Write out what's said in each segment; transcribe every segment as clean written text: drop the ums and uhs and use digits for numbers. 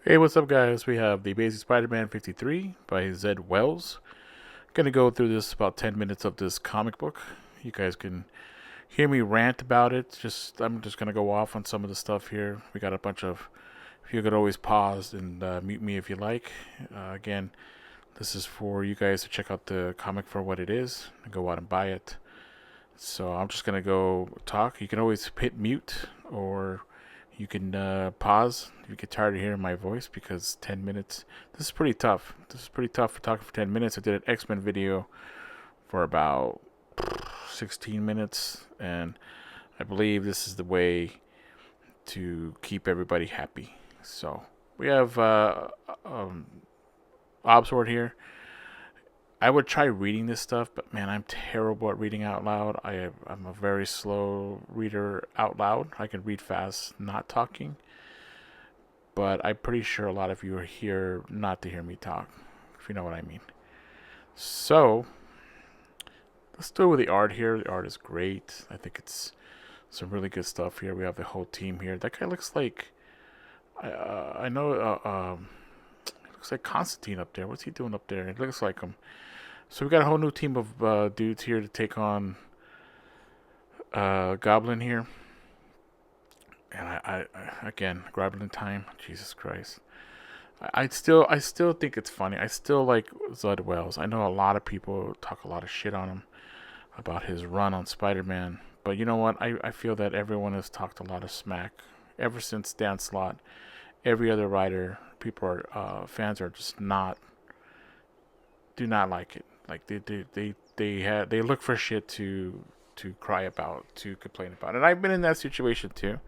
Hey, what's up, guys? We have The Amazing Spider-Man 53 by Zed Wells. Gonna go through this about 10 minutes of this comic book. You guys can hear me rant about it. I'm just gonna go off on some of the stuff here. We got a bunch of. If you could always pause and mute me if you like. Again, this is for you guys to check out the comic for what it is and go out and buy it. So I'm just gonna go talk. You can always hit mute or you can pause if you get tired of hearing my voice because 10 minutes. This is pretty tough. This is pretty tough for talking for 10 minutes. I did an X-Men video for about 16 minutes, and I believe this is the way to keep everybody happy. So we have um, Obsword here. I would try reading this stuff, but man, I'm terrible at reading out loud. I'm a very slow reader out loud. I can read fast, not talking, but I'm pretty sure a lot of you are here not to hear me talk, if you know what I mean. So let's do it with the art here. The art is great. I think it's some really good stuff here. We have the whole team here. That guy looks like I know. It looks like Constantine up there. What's he doing up there? It looks like him. So we got a whole new team of dudes here to take on Goblin here. And I again, Goblin time. Jesus Christ. I still think it's funny. I still like Zud Wells. I know a lot of people talk a lot of shit on him about his run on Spider-Man, but you know what? I feel that everyone has talked a lot of smack ever since Dan Slott. Every other writer, people are fans are just not do not like it. Like they look for shit to cry about, to complain about, and I've been in that situation too.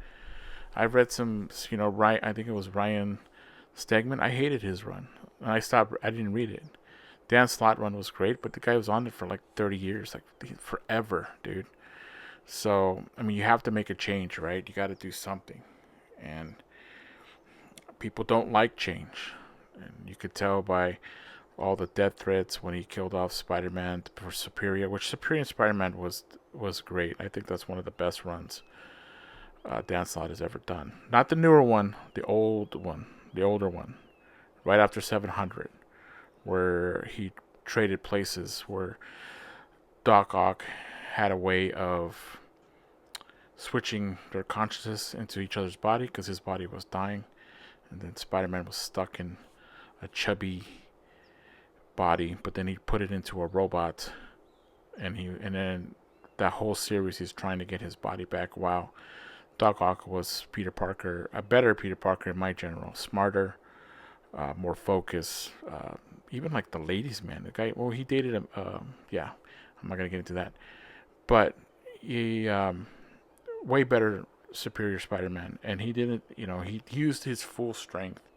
I've read some, right? I think it was Ryan Stegman. I hated his run. And I stopped. I didn't read it. Dan Slott run was great, but the guy was on it for like 30 years, like forever, dude. So I mean, you have to make a change, right? You got to do something, and people don't like change, and you could tell by all the death threats when he killed off Spider-Man for Superior, which Superior Spider-Man was great. I think that's one of the best runs Dan Slott has ever done. Not the newer one, the older one, right after 700, where he traded places, where Doc Ock had a way of switching their consciousness into each other's body because his body was dying, and then Spider-Man was stuck in a chubby body, but then he put it into a robot, and then that whole series he's trying to get his body back. Wow, Doc Ock was Peter Parker, a better Peter Parker in my general, smarter, more focused. Even like the ladies' man, the guy. Well, he dated him. Yeah, I'm not gonna get into that, but he way better, superior Spider-Man, and he didn't. He used his full strength,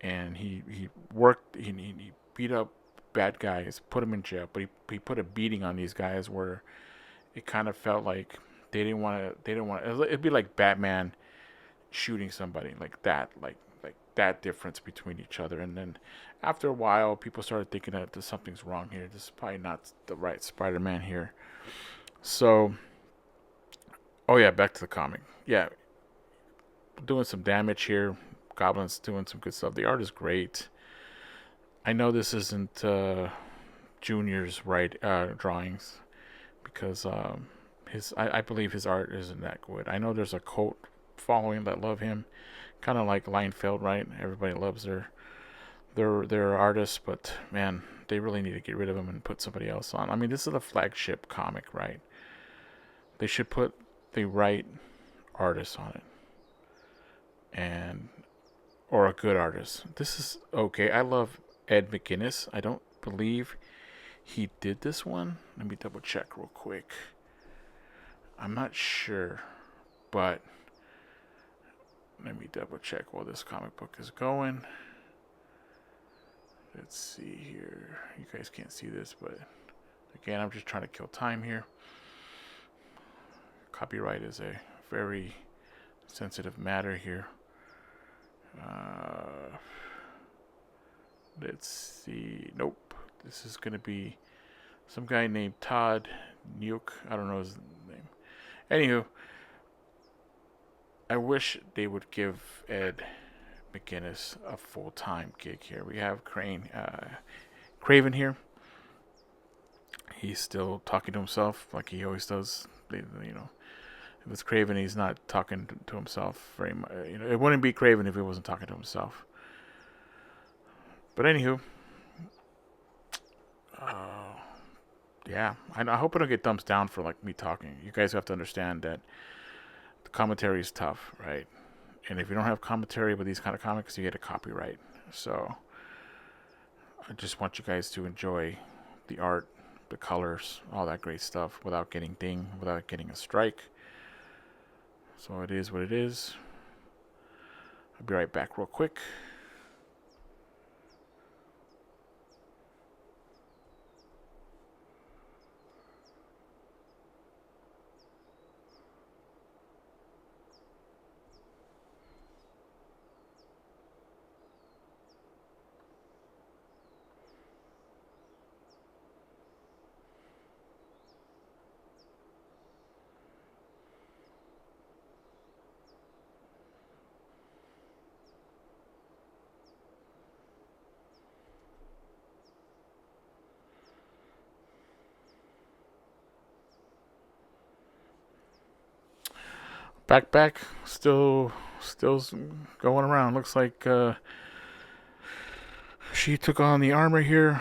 and he worked. He beat up bad guys, put them in jail, but he put a beating on these guys where it kind of felt like they didn't want to. They didn't want. It'd be like Batman shooting somebody like that, like that difference between each other. And then after a while, people started thinking that something's wrong here. This is probably not the right Spider-Man here. So, oh yeah, back to the comic. Yeah, doing some damage here. Goblin's doing some good stuff. The art is great. I know this isn't Junior's drawings because I believe his art isn't that good. I know there's a cult following that love him, kind of like Leinfeld, right? Everybody loves their artists, but man, they really need to get rid of him and put somebody else on. I mean, this is a flagship comic, right? They should put the right artist on it, and or a good artist. This is okay. I love Ed McGuinness. I don't believe he did this one. Let me double check real quick. I'm not sure, but let me double check while this comic book is going. Let's see here. You guys can't see this, but again, I'm just trying to kill time here. Copyright is a very sensitive matter here. Uh, let's see. Nope. This is going to be some guy named Todd Nuke. I don't know his name. Anywho, I wish they would give Ed McGinnis a full-time gig here. We have Craven here. He's still talking to himself like he always does. You know, if it's Craven, he's not talking to himself very much. You know, it wouldn't be Craven if he wasn't talking to himself. But anywho, uh, yeah, I hope I don't get thumbs down for like me talking. You guys have to understand that the commentary is tough, right? And if you don't have commentary with these kind of comics, you get a copyright. So I just want you guys to enjoy the art, the colors, all that great stuff without getting dinged, without getting a strike. So it is what it is. I'll be right back real quick. Back, still going around. Looks like she took on the armor here.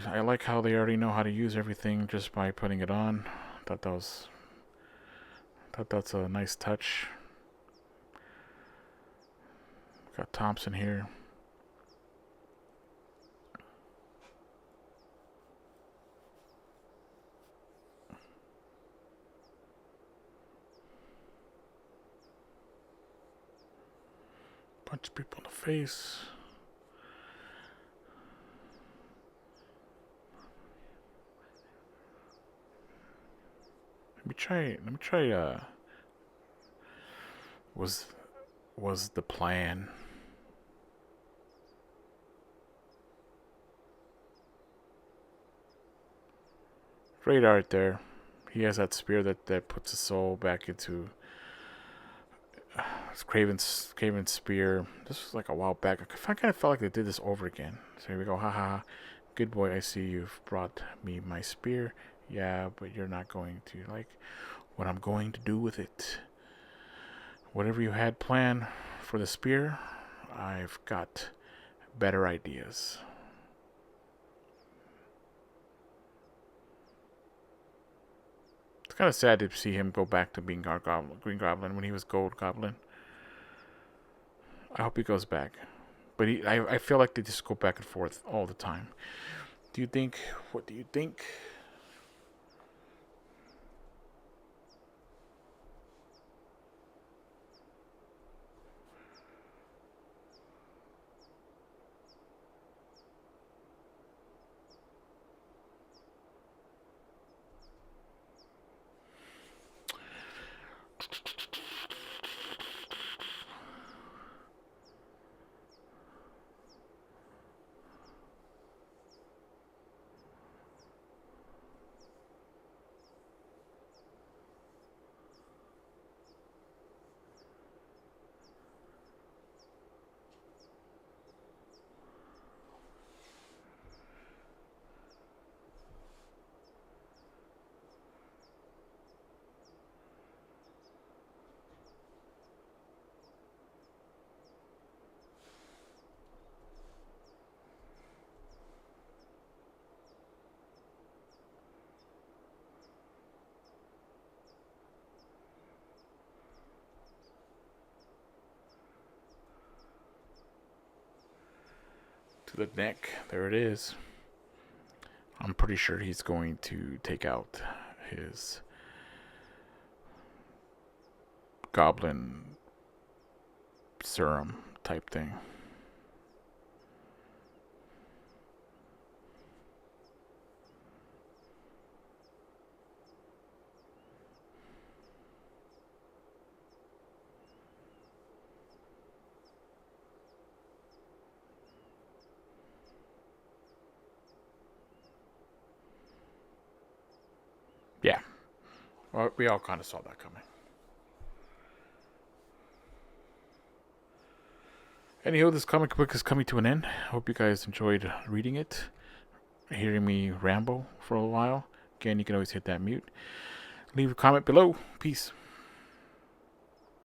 I like how they already know how to use everything just by putting it on. Thought that was thought that's a nice touch. Got Thompson here. Punch people in the face. Let me try was the plan. Great art there. He has that spear that puts his soul back into Craven's spear. This was like a while back. I kind of felt like they did this over again. So here we go. Haha. Good boy, I see you've brought me my spear. Yeah, but you're not going to like what I'm going to do with it. Whatever you had planned for the spear, I've got better ideas. It's kind of sad to see him go back to being Green Goblin when he was Gold Goblin. I hope he goes back. But I feel like they just go back and forth all the time. Do you think? What do you think? To the neck. There it is. I'm pretty sure he's going to take out his goblin serum type thing. Yeah. Well, we all kind of saw that coming. Anyhow, this comic book is coming to an end. I hope you guys enjoyed reading it, hearing me ramble for a while. Again, you can always hit that mute. Leave a comment below. Peace.